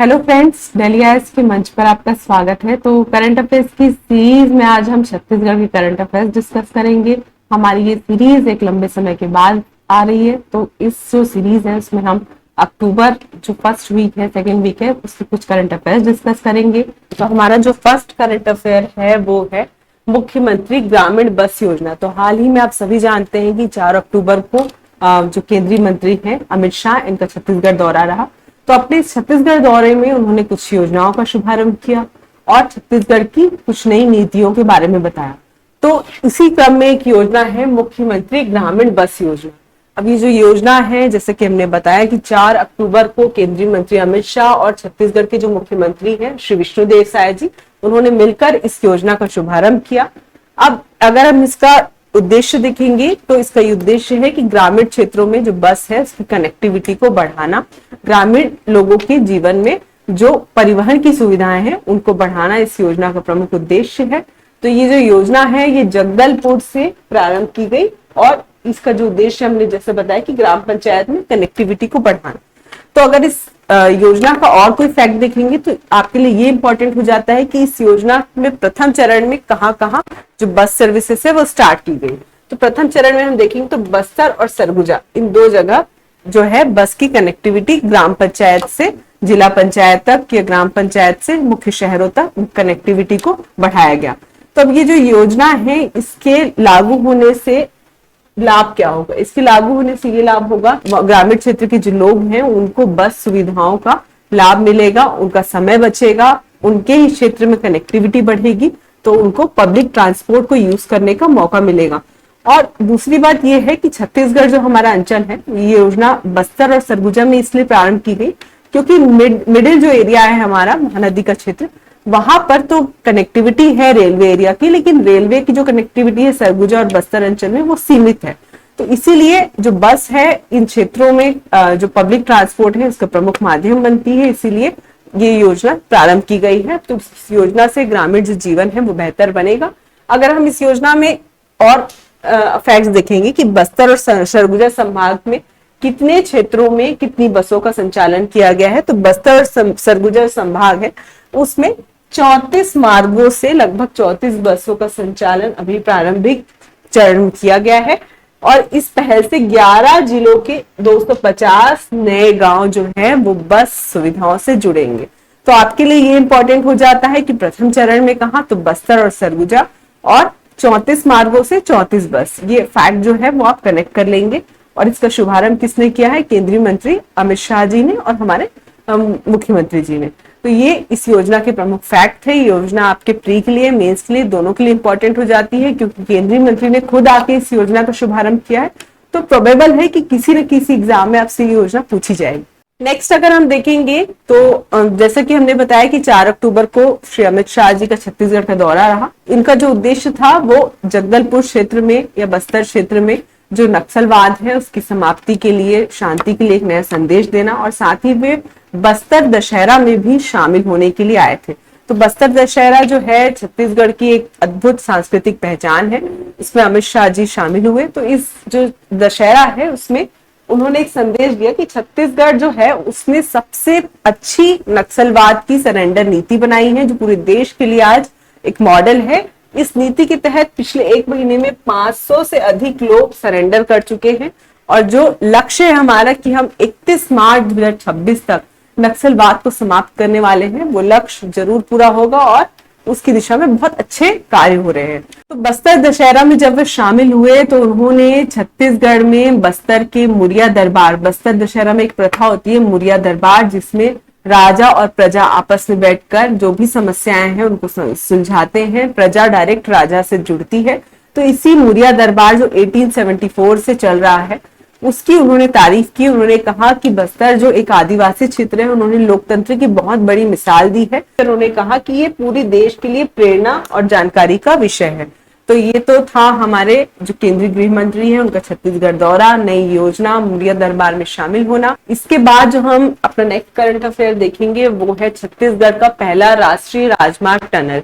Hello friends, Delhi eyes के मंच पर आपका स्वागत है। तो करंट अफेयर्स की सीरीज में आज हम छत्तीसगढ़ की करंट अफेयर्स डिस्कस करेंगे। हमारी ये सीरीज एक लंबे समय के बाद आ रही है। तो इस जो सीरीज है उसमें हम अक्टूबर जो फर्स्ट वीक है, सेकेंड वीक है, उसके कुछ करंट अफेयर्स डिस्कस करेंगे। तो हमारा जो फर्स्ट करंट अफेयर है वो है मुख्यमंत्री ग्रामीण बस योजना। तो हाल ही में आप सभी जानते हैं कि 4 अक्टूबर को जो केंद्रीय मंत्री हैं अमित शाह, इनका छत्तीसगढ़ दौरा रहा। तो अपने छत्तीसगढ़ दौरे में उन्होंने कुछ योजनाओं का शुभारंभ किया और छत्तीसगढ़ की कुछ नई नीतियों के बारे में बताया। तो इसी क्रम में एक योजना है मुख्यमंत्री ग्रामीण बस योजना। अब ये जो योजना है, जैसे कि हमने बताया कि 4 अक्टूबर को केंद्रीय मंत्री अमित शाह और छत्तीसगढ़ के जो मुख्यमंत्री हैं श्री विष्णुदेव साय जी, उन्होंने मिलकर इस योजना का शुभारंभ किया। अब अगर हम इसका उद्देश्य देखेंगे तो इसका उद्देश्य है कि ग्रामीण क्षेत्रों में जो बस है उसकी कनेक्टिविटी को बढ़ाना, ग्रामीण लोगों के जीवन में जो परिवहन की सुविधाएं हैं उनको बढ़ाना इस योजना का प्रमुख उद्देश्य है। तो ये जो योजना है ये जगदलपुर से प्रारंभ की गई और इसका जो उद्देश्य हमने जैसे बताया कि ग्राम पंचायत में कनेक्टिविटी को बढ़ाना। तो अगर इस योजना का और कोई फैक्ट देखेंगे तो आपके लिए ये इंपॉर्टेंट हो जाता है कि इस योजना में प्रथम चरण में कहाँ कहाँ जो बस सर्विसेज है वो स्टार्ट की गई। तो प्रथम चरण में हम देखेंगे तो बस्तर और सरगुजा, इन दो जगह जो है बस की कनेक्टिविटी ग्राम पंचायत से जिला पंचायत तक या ग्राम पंचायत से मुख्य शहरों तक कनेक्टिविटी को बढ़ाया गया। तो अब ये जो योजना है इसके लागू होने से लाभ क्या होगा? इसके लागू होने से ये लाभ होगा, ग्रामीण क्षेत्र के जो लोग हैं उनको बस सुविधाओं का लाभ मिलेगा, उनका समय बचेगा, उनके ही क्षेत्र में कनेक्टिविटी बढ़ेगी, तो उनको पब्लिक ट्रांसपोर्ट को यूज करने का मौका मिलेगा। और दूसरी बात यह है कि छत्तीसगढ़ जो हमारा अंचल है, ये योजना बस्तर और सरगुजा में इसलिए प्रारंभ की गई क्योंकि मिडिल जो एरिया है हमारा महानदी का क्षेत्र, वहां पर तो कनेक्टिविटी है रेलवे एरिया की, लेकिन रेलवे की जो कनेक्टिविटी है सरगुजा और बस्तर अंचल में वो सीमित है। तो इसीलिए जो बस है इन क्षेत्रों में जो पब्लिक ट्रांसपोर्ट है उसका प्रमुख माध्यम बनती है, इसीलिए ये योजना प्रारंभ की गई है। तो इस योजना से ग्रामीण जो जीवन है वो बेहतर बनेगा। अगर हम इस योजना में और फैक्ट्स देखेंगे कि बस्तर और सरगुजा संभाग में कितने क्षेत्रों में कितनी बसों का संचालन किया गया है, तो बस्तर और सरगुजा संभाग है उसमें 34 मार्गों से लगभग 34 बसों का संचालन अभी प्रारंभिक चरण में किया गया है। और इस पहल से 11 जिलों के 250 नए गांव जो है वो बस सुविधाओं से जुड़ेंगे। तो आपके लिए ये इंपॉर्टेंट हो जाता है कि प्रथम चरण में कहा तो बस्तर और सरगुजा और 34 मार्गों से 34 बस, ये फैक्ट जो है वो आप कनेक्ट कर लेंगे। और इसका शुभारंभ किसने किया है? केंद्रीय मंत्री अमित शाह जी ने और हमारे मुख्यमंत्री जी ने। तो ये इस योजना के प्रमुख फैक्ट थे। योजना आपके प्री के लिए, मेंस के लिए, दोनों के लिए इंपॉर्टेंट हो जाती है क्योंकि केंद्रीय मंत्री ने खुद आके इस योजना का शुभारंभ किया है। तो प्रोबेबल है कि किसी न किसी एग्जाम में आपसे ये योजना पूछी जाएगी। नेक्स्ट अगर हम देखेंगे तो जैसा कि हमने बताया कि 4 अक्टूबर को श्री अमित शाह जी का छत्तीसगढ़ का दौरा रहा। इनका जो उद्देश्य था वो जगदलपुर क्षेत्र में या बस्तर क्षेत्र में जो नक्सलवाद है उसकी समाप्ति के लिए, शांति के लिए एक नया संदेश देना, और साथ ही वे बस्तर दशहरा में भी शामिल होने के लिए आए थे। तो बस्तर दशहरा जो है छत्तीसगढ़ की एक अद्भुत सांस्कृतिक पहचान है, इसमें अमित शाह जी शामिल हुए। तो इस जो दशहरा है उसमें उन्होंने एक संदेश दिया कि छत्तीसगढ़ जो है उसने सबसे अच्छी नक्सलवाद की सरेंडर नीति बनाई है जो पूरे देश के लिए आज एक मॉडल है। इस नीति के तहत पिछले 1 महीने में 500 से अधिक लोग सरेंडर कर चुके हैं और जो लक्ष्य है हमारा कि हम 31 मार्च 2026 तक नक्सलवाद को समाप्त करने वाले हैं, वो लक्ष्य जरूर पूरा होगा और उसकी दिशा में बहुत अच्छे कार्य हो रहे हैं। तो बस्तर दशहरा में जब वे शामिल हुए तो उन्होंने छत्तीसगढ़ में बस्तर के मुरिया दरबार, बस्तर दशहरा में एक प्रथा होती है मुरिया दरबार, जिसमें राजा और प्रजा आपस में बैठकर जो भी समस्याएं हैं उनको सुलझाते हैं, प्रजा डायरेक्ट राजा से जुड़ती है। तो इसी मुरिया दरबार जो 1874 से चल रहा है उसकी उन्होंने तारीफ की। उन्होंने कहा कि बस्तर जो एक आदिवासी क्षेत्र है, उन्होंने लोकतंत्र की बहुत बड़ी मिसाल दी है। उन्होंने कहा कि ये पूरे देश के लिए प्रेरणा और जानकारी का विषय है। तो ये तो था हमारे जो केंद्रीय गृह मंत्री हैं उनका छत्तीसगढ़ दौरा, नई योजना, मुरिया दरबार में शामिल होना। इसके बाद जो हम अपना नेक्स्ट करंट अफेयर देखेंगे वो है छत्तीसगढ़ का पहला राष्ट्रीय राजमार्ग टनल।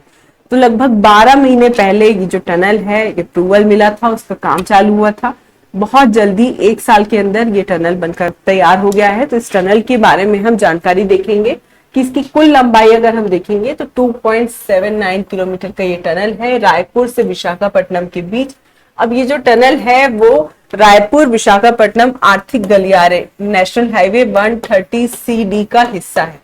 तो लगभग 12 महीने पहले ये जो टनल है ये अप्रूवल मिला था, उसका काम चालू हुआ था। बहुत जल्दी 1 साल के अंदर ये टनल बनकर तैयार हो गया है। तो इस टनल के बारे में हम जानकारी देखेंगे कि इसकी कुल लंबाई अगर हम देखेंगे तो 2.79 किलोमीटर का ये टनल है रायपुर से विशाखापट्टनम के बीच। अब ये जो टनल है वो रायपुर विशाखापट्टनम आर्थिक गलियारे नेशनल हाईवे 130 CD का हिस्सा है।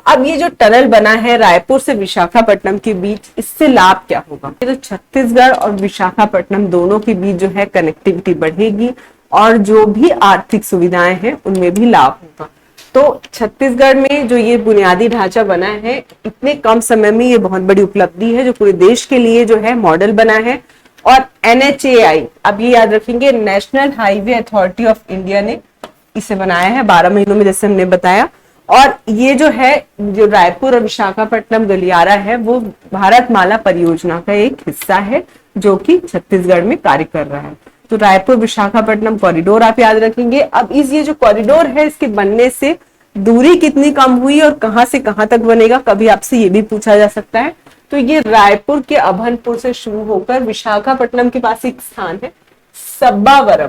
अब ये जो टनल बना है रायपुर से विशाखापट्टनम के बीच, इससे लाभ क्या होगा? तो छत्तीसगढ़ और विशाखापट्टनम दोनों के बीच जो है कनेक्टिविटी बढ़ेगी और जो भी आर्थिक सुविधाएं हैं उनमें भी लाभ होगा। तो छत्तीसगढ़ में जो ये बुनियादी ढांचा बना है, इतने कम समय में ये बहुत बड़ी उपलब्धि है जो पूरे देश के लिए जो है मॉडल बना है। और NHAI, अब ये याद रखेंगे, national highway authority of India ने इसे बनाया है 12 महीनों में, जैसे हमने बताया। और ये जो है, जो रायपुर और विशाखापट्टनम गलियारा है, वो भारतमाला परियोजना का एक हिस्सा है जो कि छत्तीसगढ़ में कार्य कर रहा है। तो रायपुर विशाखापट्टनम कॉरिडोर आप याद रखेंगे। अब ये जो कॉरिडोर है, इसके बनने से दूरी कितनी कम हुई और कहां से कहां तक बनेगा, कभी आपसे ये भी पूछा जा सकता है। तो ये रायपुर के अभनपुर से शुरू होकर विशाखापट्टनम के पास एक स्थान है सब्बावरम।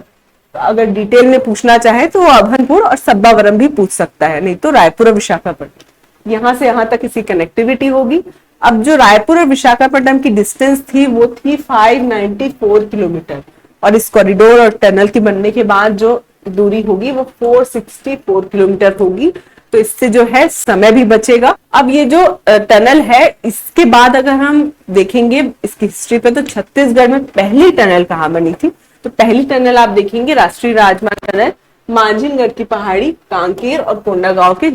तो अगर डिटेल में पूछना चाहे तो वो अभनपुर और सब्बावरम भी पूछ सकता है, नहीं तो रायपुर और विशाखापट्टनम, यहां से यहां तक इसकी कनेक्टिविटी होगी। अब जो रायपुर और विशाखापट्टनम की डिस्टेंस थी वो थी 594 किलोमीटर और इस कॉरिडोर और टनल के बनने के बाद जो दूरी होगी वो 464 किलोमीटर होगी। तो इससे जो है समय भी बचेगा। अब ये जो टनल है, इसके बाद अगर हम देखेंगे इसकी हिस्ट्री पे, तो छत्तीसगढ़ में पहली टनल कहाँ बनी थी? तो पहली टनल आप देखेंगे राष्ट्रीय राजमार्ग टनल मांझिलगढ़ की पहाड़ी, कांकेर और कोंडागांव के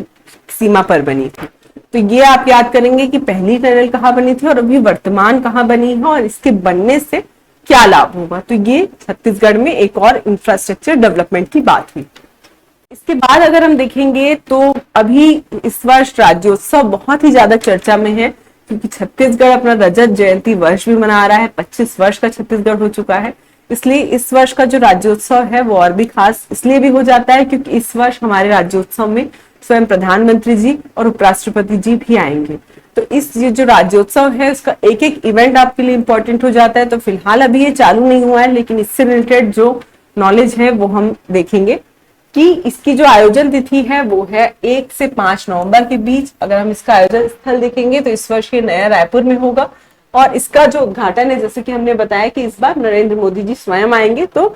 सीमा पर बनी थी। तो ये आप याद करेंगे कि पहली टनल कहाँ बनी थी और अभी वर्तमान कहाँ बनी है और इसके बनने से क्या लाभ होगा। तो ये छत्तीसगढ़ में एक और इंफ्रास्ट्रक्चर डेवलपमेंट की बात हुई। इसके बाद अगर हम देखेंगे तो अभी इस वर्ष राज्योत्सव बहुत ही ज्यादा चर्चा में है, क्योंकि छत्तीसगढ़ अपना रजत जयंती वर्ष भी मना रहा है। 25 वर्ष का छत्तीसगढ़ हो चुका है, इसलिए इस वर्ष का जो राज्योत्सव है वो और भी खास इसलिए भी हो जाता है क्योंकि इस वर्ष हमारे राज्योत्सव में स्वयं प्रधानमंत्री जी और उपराष्ट्रपति जी भी आएंगे। तो इस ये जो राज्योत्सव है उसका एक एक इवेंट आपके लिए इंपॉर्टेंट हो जाता है। तो फिलहाल अभी ये चालू नहीं हुआ है, लेकिन इससे रिलेटेड जो नॉलेज है वो हम देखेंगे कि इसकी जो आयोजन तिथि है वो है 1 से 5 नवंबर के बीच। अगर हम इसका आयोजन स्थल देखेंगे तो इस वर्ष ये नया रायपुर में होगा और इसका जो उद्घाटन है, जैसे कि हमने बताया कि इस बार नरेंद्र मोदी जी स्वयं आएंगे, तो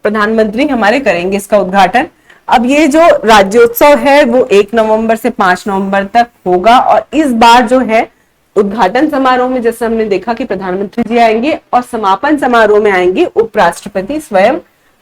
प्रधानमंत्री हमारे करेंगे इसका उद्घाटन। अब ये जो राज्योत्सव है वो 1 नवंबर से 5 नवंबर तक होगा और इस बार जो है उद्घाटन समारोह में जैसे हमने देखा कि प्रधानमंत्री जी आएंगे और समापन समारोह में आएंगे उपराष्ट्रपति स्वयं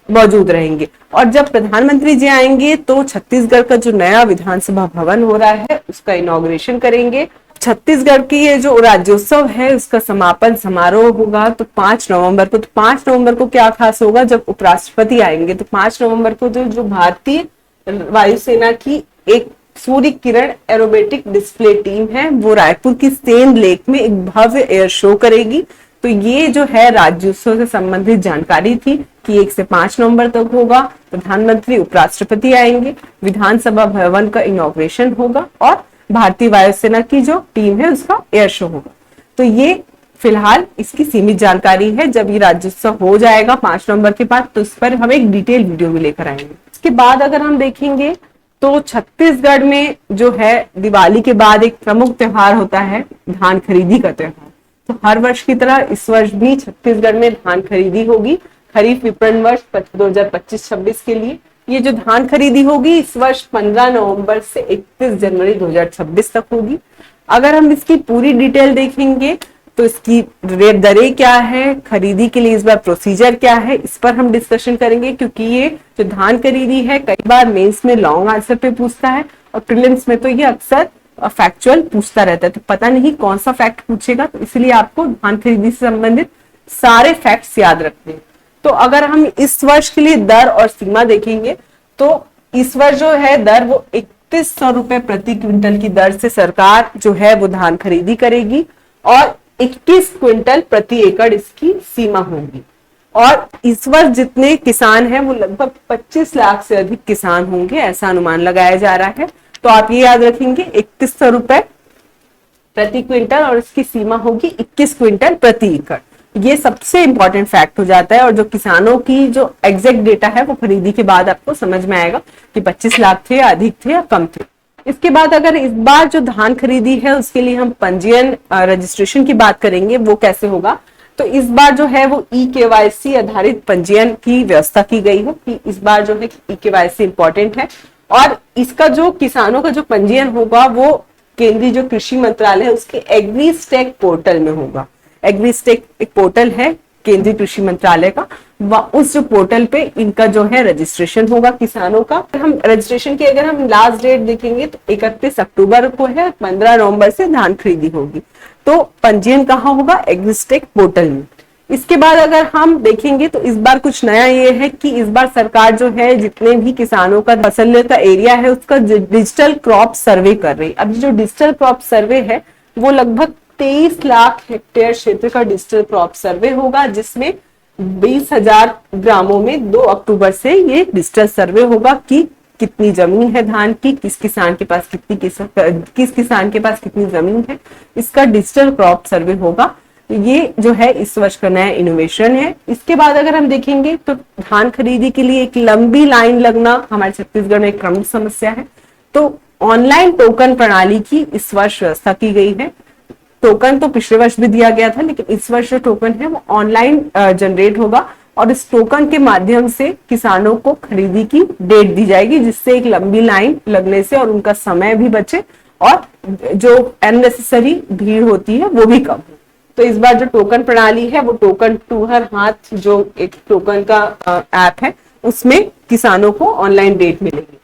मौजूद रहेंगे। और जब प्रधानमंत्री जी आएंगे तो छत्तीसगढ़ का जो नया विधानसभा भवन हो रहा है उसका इनॉग्रेशन करेंगे। छत्तीसगढ़ की ये जो राज्योत्सव है उसका समापन समारोह होगा तो 5 नवंबर को। तो 5 नवंबर को क्या खास होगा? जब उपराष्ट्रपति आएंगे तो 5 नवंबर को जो भारतीय वायुसेना की एक Surya Kiran aerobatic display team है वो रायपुर की सेन लेक में एक भव्य एयर शो करेगी। तो ये जो है राज्योत्सव से संबंधित जानकारी थी कि 1 से 5 नवंबर तक होगा। प्रधानमंत्री उपराष्ट्रपति आएंगे, विधानसभा भवन का इनॉग्रेशन होगा और भारतीय वायुसेना की जो टीम है उसका एयर शो होगा। तो ये फिलहाल इसकी सीमित जानकारी है। जब ये राज्योत्सव हो जाएगा 5 नवंबर के बाद तो इस पर हम एक डिटेल वीडियो भी लेकर आएंगे। इसके बाद अगर हम देखेंगे तो छत्तीसगढ़ में जो है दिवाली के बाद एक प्रमुख त्योहार होता है धान खरीदी का त्योहार। तो हर वर्ष की तरह इस वर्ष भी छत्तीसगढ़ में धान खरीदी होगी खरीफ विपणन वर्ष 2025-26 के लिए। ये जो धान खरीदी होगी इस वर्ष 15 नवंबर से 31 जनवरी 2026 तक होगी। अगर हम इसकी पूरी डिटेल देखेंगे तो इसकी रेट दरें क्या है, खरीदी के लिए इस बार प्रोसीजर क्या है, इस पर हम डिस्कशन करेंगे। क्योंकि ये जो धान खरीदी है कई बार मेंस में लॉन्ग आंसर पे पूछता है और प्रीलिम्स में तो ये अक्सर फैक्चुअल पूछता रहता है, तो पता नहीं कौन सा फैक्ट पूछेगा, तो इसलिए आपको धान खरीदी से संबंधित सारे फैक्ट्स याद रखने हैं। तो अगर हम इस वर्ष के लिए दर और सीमा देखेंगे तो इस वर्ष जो है दर वो 3100 रुपए प्रति क्विंटल की दर से सरकार जो है वो धान खरीदी करेगी और 21 क्विंटल प्रति एकड़ इसकी सीमा होगी। और इस वर्ष जितने किसान हैं वो लगभग 25 लाख से अधिक किसान होंगे, ऐसा अनुमान लगाया जा रहा है। तो आप ये याद रखेंगे 3100 रुपए प्रति क्विंटल और इसकी सीमा होगी 21 क्विंटल प्रति एकड़। ये सबसे इंपॉर्टेंट फैक्ट हो जाता है और जो किसानों की जो एग्जैक्ट डेटा है वो खरीदी के बाद आपको समझ में आएगा कि 25 लाख थे या अधिक थे या कम थे। इसके बाद अगर इस बार जो धान खरीदी है उसके लिए हम पंजीयन रजिस्ट्रेशन की बात करेंगे, वो कैसे होगा। तो इस बार जो है वो ई-केवाईसी आधारित पंजीयन की व्यवस्था की गई है कि इस बार जो है ई-केवाईसी इंपॉर्टेंट है, और इसका जो किसानों का जो पंजीयन होगा वो केंद्रीय जो कृषि मंत्रालय है उसके एग्रीस्टेक पोर्टल में होगा। एग्रीस्टेक एक पोर्टल है केंद्रीय कृषि मंत्रालय का, उस जो पोर्टल पे इनका जो है रजिस्ट्रेशन होगा किसानों का। हम रजिस्ट्रेशन की अगर हम लास्ट डेट देखेंगे तो 31 अक्टूबर को है, 15 नवंबर से धान खरीदी होगी। तो पंजीयन कहाँ होगा, एग्रीस्टेक पोर्टल में। इसके बाद अगर हम देखेंगे तो इस बार कुछ नया ये है कि इस बार सरकार जो है जितने भी किसानों का फसल का एरिया है उसका डिजिटल क्रॉप सर्वे कर रही है। अब जो डिजिटल क्रॉप सर्वे है वो लगभग 23 लाख हेक्टेयर क्षेत्र का डिजिटल क्रॉप सर्वे होगा, जिसमें 20,000 ग्रामों में 2 अक्टूबर से ये डिजिटल सर्वे होगा कि कितनी जमीन है धान की, किस किसान के पास कितनी जमीन है, इसका डिजिटल क्रॉप सर्वे होगा। ये जो है इस वर्ष का नया इनोवेशन है। इसके बाद अगर हम देखेंगे तो धान खरीदी के लिए एक लंबी लाइन लगना हमारे छत्तीसगढ़ में एक प्रमुख समस्या है। तो ऑनलाइन टोकन प्रणाली की इस वर्ष व्यवस्था की गई है। टोकन तो पिछले वर्ष भी दिया गया था, लेकिन इस वर्ष जो टोकन है वो ऑनलाइन जनरेट होगा, और इस टोकन के माध्यम से किसानों को खरीदी की डेट दी जाएगी, जिससे एक लंबी लाइन लगने से और उनका समय भी बचे और जो अननेसेसरी भीड़ होती है वो भी कम हो। तो इस बार जो टोकन प्रणाली है वो टोकन टू हर हाथ जो एक टोकन का ऐप है उसमें किसानों को ऑनलाइन डेट मिलेगी।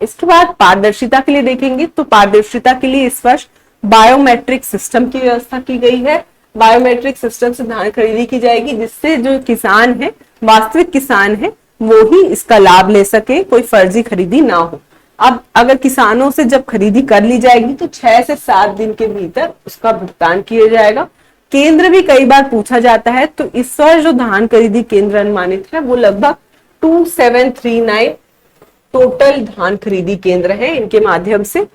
इसके बाद पारदर्शिता के लिए देखेंगे तो पारदर्शिता के लिए इस वर्ष बायोमेट्रिक सिस्टम की व्यवस्था की गई है। बायोमेट्रिक सिस्टम से धान खरीदी की जाएगी, जिससे जो किसान है, वास्तविक किसान है, वो ही इसका लाभ ले सके, कोई फर्जी खरीदी ना हो। अब अगर किसानों से जब खरीदी कर ली जाएगी तो 6 से 7 दिन के भीतर उसका भुगतान किया जाएगा। केंद्र भी कई बार पूछा जाता है, तो इस वर्ष जो धान खरीदी केंद्र अनुमानित है वो लगभग 2739 टोटल धान खरीदी केंद्र है, इनके माध्यम से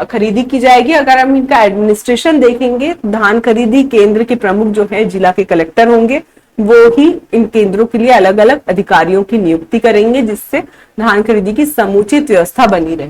खरीदी की जाएगी। अगर हम इनका एडमिनिस्ट्रेशन देखेंगे, धान खरीदी केंद्र के प्रमुख जो है जिला के कलेक्टर होंगे, वो ही इन केंद्रों के लिए अलग अलग अधिकारियों की नियुक्ति करेंगे, जिससे धान खरीदी की समुचित व्यवस्था बनी रहे।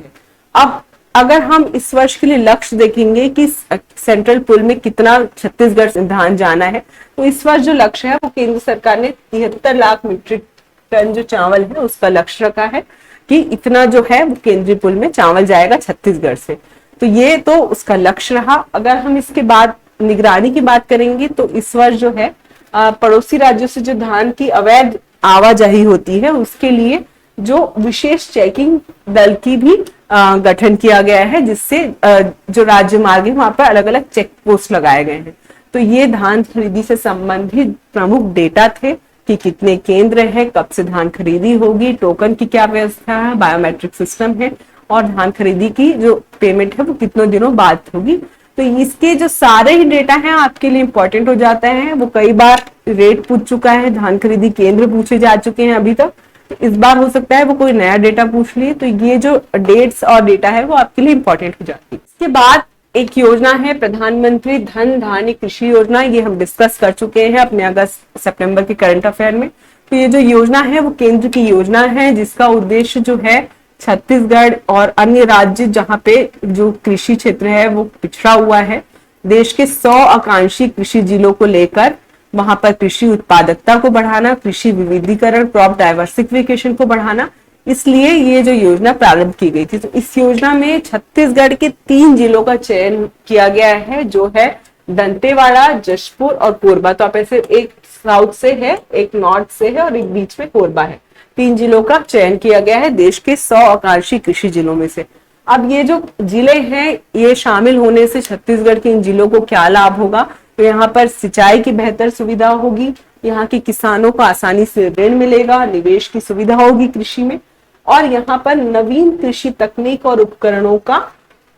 अब अगर हम इस वर्ष के लिए लक्ष्य देखेंगे कि सेंट्रल पूल में कितना छत्तीसगढ़ से धान जाना है, तो इस वर्ष जो लक्ष्य है वो केंद्र सरकार ने 73 लाख मीट्रिक टन जो चावल है उसका लक्ष्य रखा है कि इतना जो है वो केंद्रीय पूल में चावल जाएगा छत्तीसगढ़ से। तो ये तो उसका लक्ष्य रहा। अगर हम इसके बाद निगरानी की बात करेंगे तो इस वर्ष जो है पड़ोसी राज्यों से जो धान की अवैध आवाजाही होती है उसके लिए जो विशेष चेकिंग दल की भी गठन किया गया है, जिससे जो राज्य मार्ग है वहां पर अलग अलग चेक पोस्ट लगाए गए हैं। तो ये धान खरीदी से संबंधित प्रमुख डेटा थे कि कितने केंद्र है, कब से धान खरीदी होगी, टोकन की क्या व्यवस्था है, बायोमेट्रिक सिस्टम है, और धान खरीदी की जो पेमेंट है वो कितने दिनों बाद होगी। तो इसके जो सारे ही डेटा हैं आपके लिए इंपॉर्टेंट हो जाते हैं। वो कई बार रेट पूछ चुका है, धान खरीदी केंद्र पूछे जा चुके हैं अभी तक, तो इस बार हो सकता है वो कोई नया डेटा पूछ लिए। तो ये जो डेट्स और डेटा है वो आपके लिए इंपॉर्टेंट हो जाती है। इसके बाद एक योजना है प्रधानमंत्री धन धान्य कृषि योजना, ये हम डिस्कस कर चुके हैं अपने अगस्त सितंबर के करंट अफेयर में। तो ये जो योजना है वो केंद्र की योजना है, जिसका उद्देश्य जो है छत्तीसगढ़ और अन्य राज्य जहां पे जो कृषि क्षेत्र है वो पिछड़ा हुआ है, देश के 100 आकांक्षी कृषि जिलों को लेकर वहां पर कृषि उत्पादकता को बढ़ाना, कृषि विविधीकरण, क्रॉप डाइवर्सिफिकेशन को बढ़ाना, इसलिए ये जो योजना प्रारंभ की गई थी। तो इस योजना में छत्तीसगढ़ के 3 जिलों का चयन किया गया है, जो है दंतेवाड़ा, जशपुर और कोरबा। तो आप ऐसे एक साउथ से है, एक नॉर्थ से है और एक बीच में कोरबा है। 3 जिलों का चयन किया गया है देश के 100 आकांक्षी कृषि जिलों में से। अब ये जो जिले हैं ये शामिल होने से छत्तीसगढ़ के इन जिलों को क्या लाभ होगा, तो यहाँ पर सिंचाई की बेहतर सुविधा होगी, यहाँ के किसानों को आसानी से ऋण मिलेगा, निवेश की सुविधा होगी कृषि में, और यहाँ पर नवीन कृषि तकनीक और उपकरणों का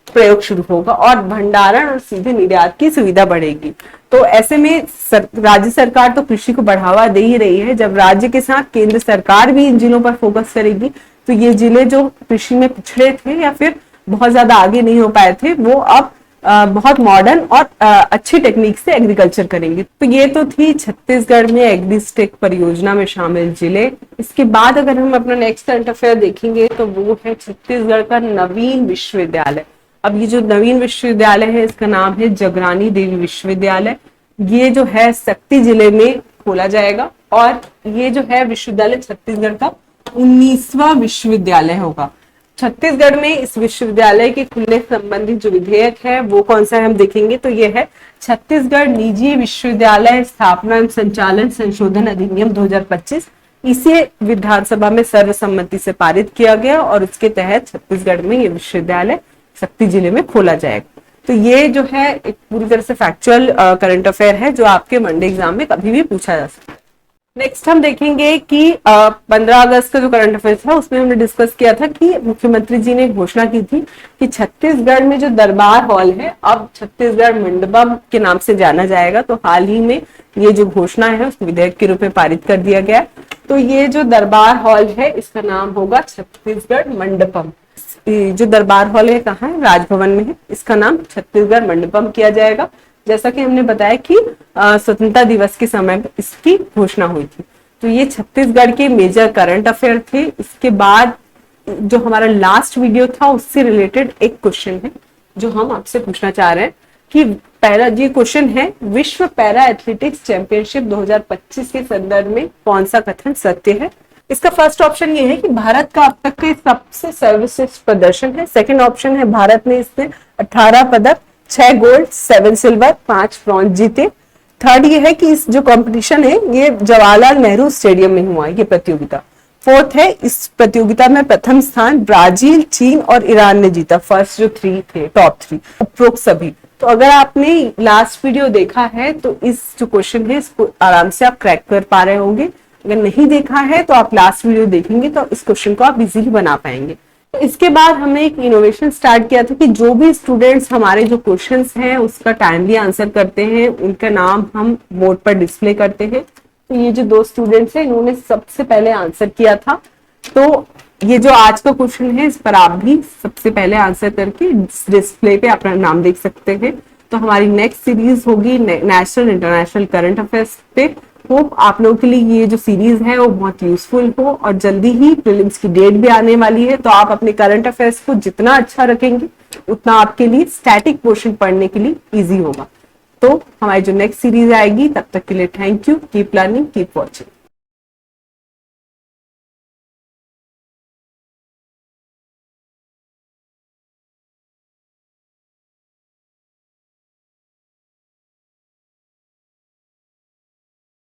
प्रयोग शुरू होगा और भंडारण और सीधे निर्यात की सुविधा बढ़ेगी। तो ऐसे में राज्य सरकार तो कृषि को बढ़ावा दे ही रही है, जब राज्य के साथ केंद्र सरकार भी इन जिलों पर फोकस करेगी तो ये जिले जो कृषि में पिछड़े थे या फिर बहुत ज्यादा आगे नहीं हो पाए थे वो अब बहुत मॉडर्न और अच्छी टेक्निक से एग्रीकल्चर करेंगे। तो ये तो थी छत्तीसगढ़ में एग्रीस्टेक परियोजना में शामिल जिले। इसके बाद अगर हम अपना नेक्स्ट करंट अफेयर देखेंगे तो वो है छत्तीसगढ़ का नवीन विश्वविद्यालय। अब ये जो नवीन विश्वविद्यालय है इसका नाम है जगरानी देवी विश्वविद्यालय। ये जो है सक्ती जिले में खोला जाएगा और ये जो है विश्वविद्यालय छत्तीसगढ़ का 19वां विश्वविद्यालय होगा। छत्तीसगढ़ में इस विश्वविद्यालय के खुलने संबंधी जो विधेयक है वो कौन सा है हम देखेंगे तो ये है छत्तीसगढ़ निजी विश्वविद्यालय स्थापना एवं संचालन संशोधन अधिनियम 2025। इसे विधानसभा में सर्वसम्मति से पारित किया गया और उसके तहत छत्तीसगढ़ में ये विश्वविद्यालय सक्ती जिले में खोला जाएगा। तो ये जो है एक पूरी तरह से फैक्चुअल करंट अफेयर है जो आपके मंडे एग्जाम में कभी भी पूछा जा सकता है। नेक्स्ट हम देखेंगे कि 15 अगस्त का जो करंट अफेयर था उसमें हमने डिस्कस किया था कि मुख्यमंत्री जी ने घोषणा की थी कि छत्तीसगढ़ में जो दरबार हॉल है अब छत्तीसगढ़ मंडपम के नाम से जाना जाएगा। तो हाल ही में ये जो घोषणा है उसको विधेयक के रूप में पारित कर दिया गया। तो ये जो दरबार हॉल है इसका नाम होगा छत्तीसगढ़ मंडपम। जो दरबार हॉल है कहाँ है, राजभवन में है, इसका नाम छत्तीसगढ़ मंडपम किया जाएगा। जैसा कि हमने बताया कि स्वतंत्रता दिवस के समय इसकी घोषणा हुई थी। तो ये छत्तीसगढ़ के मेजर करंट अफेयर थे। इसके बाद जो हमारा लास्ट वीडियो था उससे रिलेटेड एक क्वेश्चन है जो हम आपसे पूछना चाह रहे हैं कि पहला ये क्वेश्चन है, विश्व पैरा एथलेटिक्स चैंपियनशिप 2025 के संदर्भ में कौन सा कथन सत्य है। इसका फर्स्ट ऑप्शन ये है कि भारत का अब तक का सबसे सर्वश्रेष्ठ प्रदर्शन है। सेकंड ऑप्शन है भारत ने इसमें 18 पदक, 6 गोल्ड, 7 सिल्वर, 5 ब्रॉन्ज जीते। थर्ड ये है कि इस जो कंपटीशन है ये जवाहरलाल नेहरू स्टेडियम में हुआ है ये प्रतियोगिता। फोर्थ है इस प्रतियोगिता में प्रथम स्थान ब्राजील, चीन और ईरान ने जीता। फर्स्ट जो 3 थे, टॉप 3 उपरोक्त सभी। तो अगर आपने लास्ट वीडियो देखा है तो इस जो क्वेश्चन है इसको आराम से आप क्रैक कर पा रहे होंगे। अगर नहीं देखा है तो आप लास्ट वीडियो देखेंगे तो इस क्वेश्चन को आप इजीली बना पाएंगे। तो इसके बाद हमने एक इनोवेशन स्टार्ट किया था कि जो भी स्टूडेंट्स हमारे जो क्वेश्चंस हैं उसका टाइमली आंसर करते हैं उनका नाम हम बोर्ड पर डिस्प्ले करते हैं। तो ये जो 2 स्टूडेंट्स हैं इन्होंने सबसे पहले आंसर किया था। तो ये जो आज का क्वेश्चन है इस पर आप भी सबसे पहले आंसर करके डिस्प्ले पे अपना नाम देख सकते हैं। तो हमारी नेक्स्ट सीरीज होगी नेशनल इंटरनेशनल करंट अफेयर्स पे। होप आप लोगों के लिए ये जो सीरीज है वो बहुत यूजफुल हो और जल्दी ही प्रीलिम्स की डेट भी आने वाली है। तो आप अपने करंट अफेयर्स को जितना अच्छा रखेंगे उतना आपके लिए स्टैटिक पोर्शन पढ़ने के लिए इजी होगा। तो हमारी जो नेक्स्ट सीरीज आएगी तब तक के लिए thank you. Keep learning, keep watching.